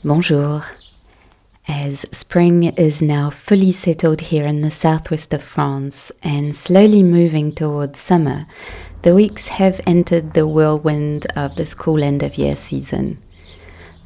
Bonjour. As spring is now fully settled here in the southwest of France and slowly moving towards summer, the weeks have entered the whirlwind of the school end-of-year season.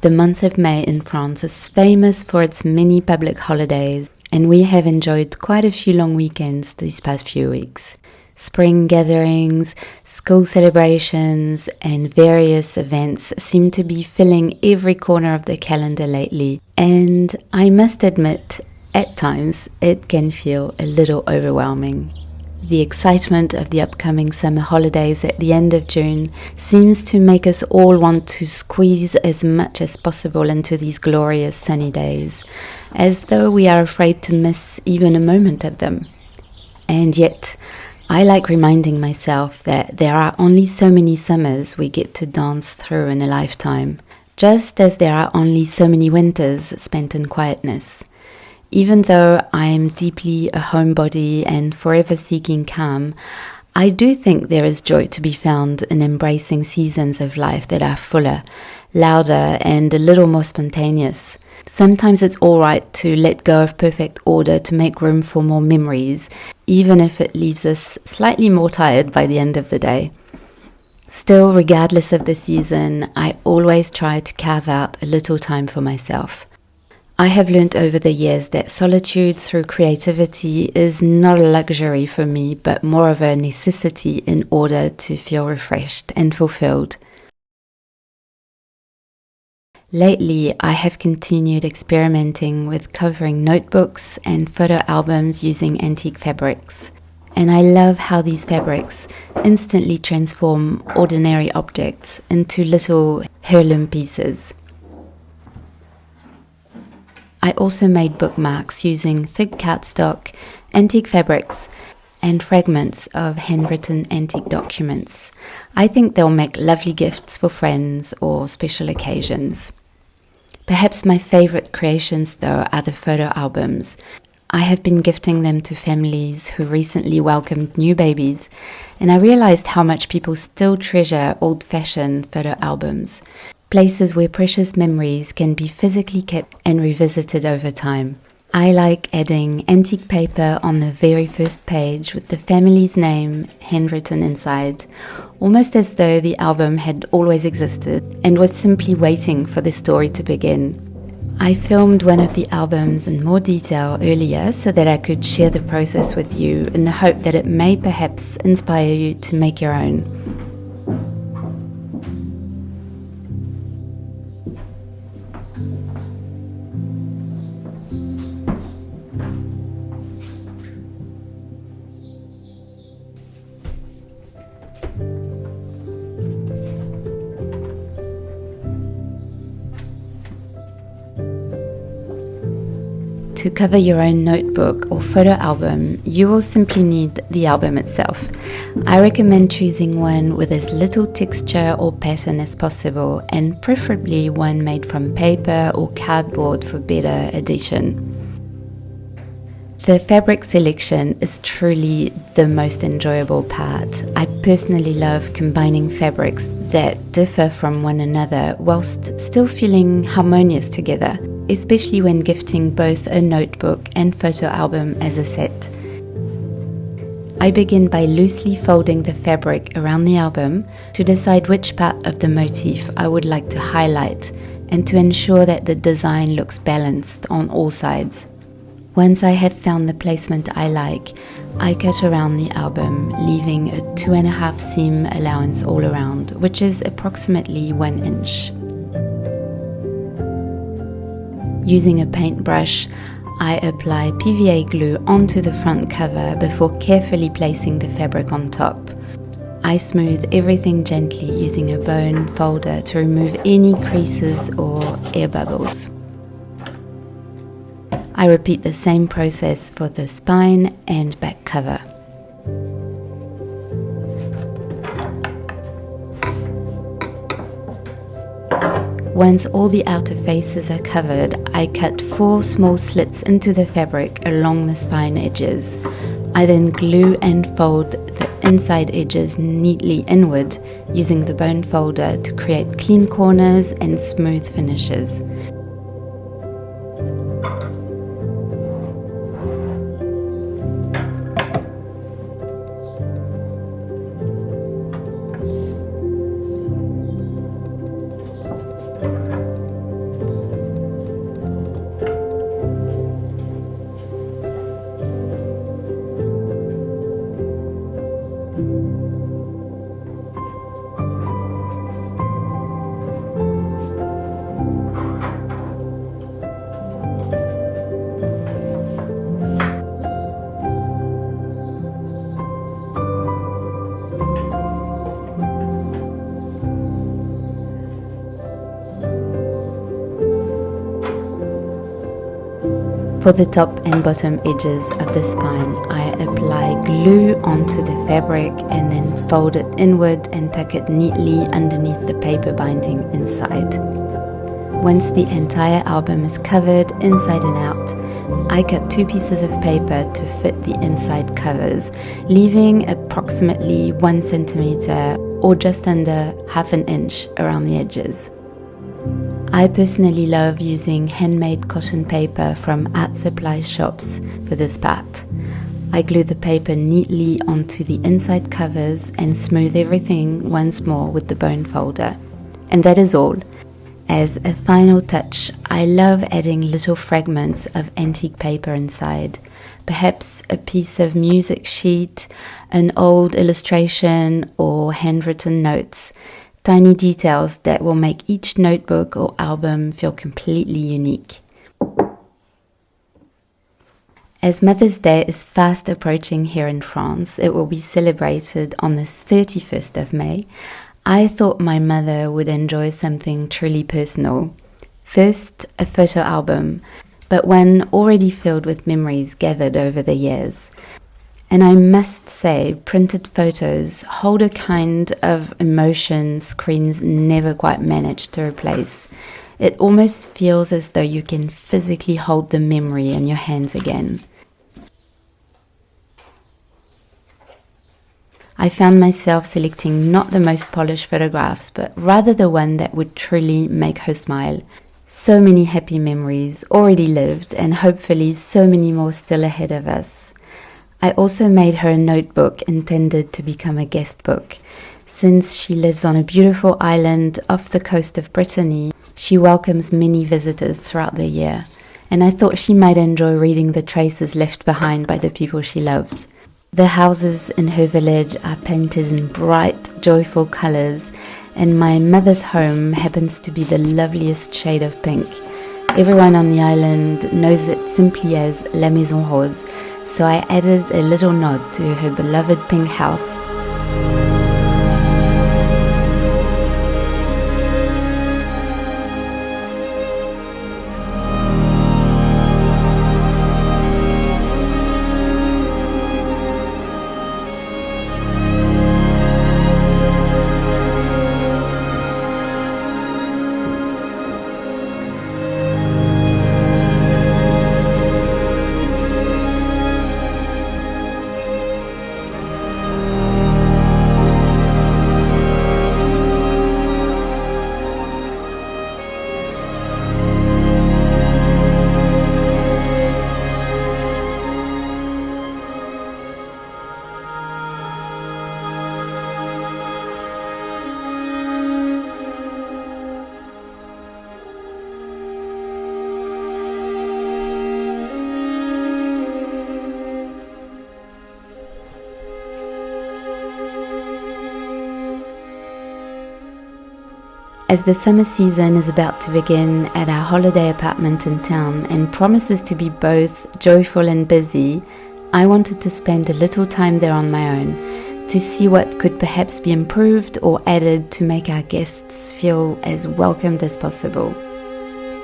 The month of May in France is famous for its many public holidays, and we have enjoyed quite a few long weekends these past few weeks. Spring gatherings, school celebrations, and various events seem to be filling every corner of the calendar lately, and I must admit, at times it can feel a little overwhelming. The excitement of the upcoming summer holidays at the end of June seems to make us all want to squeeze as much as possible into these glorious sunny days, as though we are afraid to miss even a moment of them. And yet, I like reminding myself that there are only so many summers we get to dance through in a lifetime, just as there are only so many winters spent in quietness. Even though I am deeply a homebody and forever seeking calm, I do think there is joy to be found in embracing seasons of life that are fuller, louder, and a little more spontaneous. Sometimes it's all right to let go of perfect order to make room for more memories, even if it leaves us slightly more tired by the end of the day. Still, regardless of the season, I always try to carve out a little time for myself. I have learned over the years that solitude through creativity is not a luxury for me, but more of a necessity in order to feel refreshed and fulfilled. Lately, I have continued experimenting with covering notebooks and photo albums using antique fabrics. And I love how these fabrics instantly transform ordinary objects into little heirloom pieces. I also made bookmarks using thick cardstock, antique fabrics, and fragments of handwritten antique documents. I think they'll make lovely gifts for friends or special occasions. Perhaps my favorite creations, though, are the photo albums. I have been gifting them to families who recently welcomed new babies, and I realized how much people still treasure old-fashioned photo albums, places where precious memories can be physically kept and revisited over time. I like adding antique paper on the very first page with the family's name handwritten inside, almost as though the album had always existed and was simply waiting for the story to begin. I filmed one of the albums in more detail earlier so that I could share the process with you in the hope that it may perhaps inspire you to make your own. To cover your own notebook or photo album, you will simply need the album itself. I recommend choosing one with as little texture or pattern as possible, and preferably one made from paper or cardboard for better adhesion. The fabric selection is truly the most enjoyable part. I personally love combining fabrics that differ from one another whilst still feeling harmonious together, especially when gifting both a notebook and photo album as a set. I begin by loosely folding the fabric around the album to decide which part of the motif I would like to highlight and to ensure that the design looks balanced on all sides. Once I have found the placement I like, I cut around the album, leaving a 2.5 seam allowance all around, which is approximately 1 inch. Using a paintbrush, I apply PVA glue onto the front cover before carefully placing the fabric on top. I smooth everything gently using a bone folder to remove any creases or air bubbles. I repeat the same process for the spine and back cover. Once all the outer faces are covered, I cut 4 small slits into the fabric along the spine edges. I then glue and fold the inside edges neatly inward using the bone folder to create clean corners and smooth finishes. For the top and bottom edges of the spine, I apply glue onto the fabric and then fold it inward and tuck it neatly underneath the paper binding inside. Once the entire album is covered inside and out, I cut 2 pieces of paper to fit the inside covers, leaving approximately 1 centimeter or just under 1/2 inch around the edges. I personally love using handmade cotton paper from art supply shops for this part. I glue the paper neatly onto the inside covers and smooth everything once more with the bone folder. And that is all. As a final touch, I love adding little fragments of antique paper inside, perhaps a piece of music sheet, an old illustration, or handwritten notes. Tiny details that will make each notebook or album feel completely unique. As Mother's Day is fast approaching here in France, it will be celebrated on the 31st of May, I thought my mother would enjoy something truly personal. First, a photo album, but one already filled with memories gathered over the years. And I must say, printed photos hold a kind of emotion screens never quite manage to replace. It almost feels as though you can physically hold the memory in your hands again. I found myself selecting not the most polished photographs, but rather the one that would truly make her smile. So many happy memories already lived, and hopefully so many more still ahead of us. I also made her a notebook intended to become a guest book. Since she lives on a beautiful island off the coast of Brittany, she welcomes many visitors throughout the year, and I thought she might enjoy reading the traces left behind by the people she loves. The houses in her village are painted in bright, joyful colors, and my mother's home happens to be the loveliest shade of pink. Everyone on the island knows it simply as La Maison Rose, so I added a little nod to her beloved pink house. As the summer season is about to begin at our holiday apartment in town and promises to be both joyful and busy, I wanted to spend a little time there on my own to see what could perhaps be improved or added to make our guests feel as welcomed as possible.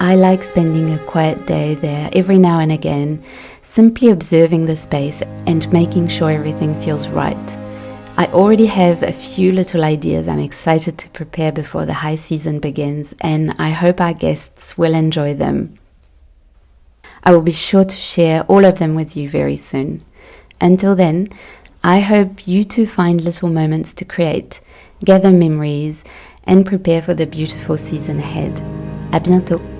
I like spending a quiet day there every now and again, simply observing the space and making sure everything feels right. I already have a few little ideas I'm excited to prepare before the high season begins, and I hope our guests will enjoy them. I will be sure to share all of them with you very soon. Until then, I hope you too find little moments to create, gather memories, and prepare for the beautiful season ahead. À bientôt!